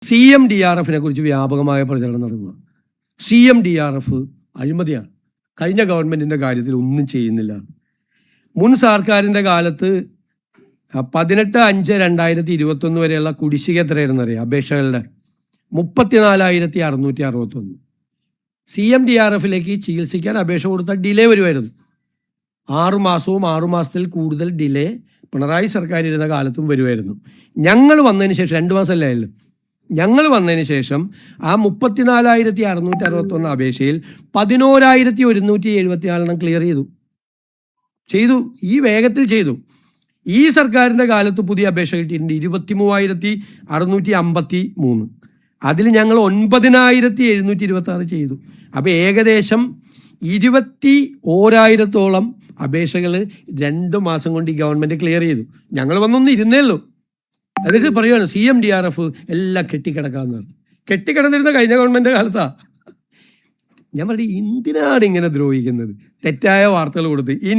CMDRF കുറിച്ച് വ്യാപകമായ പ്രചരണം നടത്തുക. CMDRF അഴിമതിയാണ്. കഴിഞ്ഞ ഗവൺമെന്റിന്റെ കാര്യത്തിൽ ഒന്നും ചെയ്യുന്നില്ല. മുൻ സർക്കാരിന്റെ കാലത്ത് 18/5/2021 വരെയുള്ള കുടിശ്ശിക എത്രയായിരുന്നു അറിയാം? അപേക്ഷകളുടെ 34,661. CMDRFിലേക്ക് ചികിത്സിക്കാൻ അപേക്ഷ കൊടുത്താൽ ഡിലേ വരുമായിരുന്നു. 6 മാസവും 6 മാസത്തിൽ കൂടുതൽ ഡിലേ പിണറായി സർക്കാർ ഇരുന്ന കാലത്തും വരുമായിരുന്നു. ഞങ്ങൾ വന്നതിന് ശേഷം 2 മാസമല്ലേ ആയുള്ളൂ. ഞങ്ങൾ വന്നതിന് ശേഷം ആ 34,661 അപേക്ഷയിൽ 11,174 ക്ലിയർ ചെയ്തു. ഈ വേഗത്തിൽ ചെയ്തു. ഈ സർക്കാരിൻ്റെ കാലത്ത് പുതിയ അപേക്ഷ കിട്ടിയിട്ടുണ്ട് 23,653. അതിൽ ഞങ്ങൾ 9,726 ചെയ്തു. അപ്പോൾ ഏകദേശം 21,000-ഓളം അപേക്ഷകൾ 2 മാസം കൊണ്ട് ഈ ഗവൺമെൻറ് ക്ലിയർ ചെയ്തു. ഞങ്ങൾ വന്നൊന്നും ഇരുന്നേ ഉള്ളൂ. എന്നിട്ട് പറയുകയാണ് CMDRF എല്ലാം കെട്ടിക്കിടക്കാമെന്ന്. കെട്ടിക്കിടന്നിരുന്ന കഴിഞ്ഞ ഗവൺമെൻറ് കാലത്താണ്. ഞാൻ പറയും, എന്തിനാണ് ഇങ്ങനെ ദ്രോഹിക്കുന്നത്? തെറ്റായ വാർത്തകൾ കൊടുത്ത്. ഇനി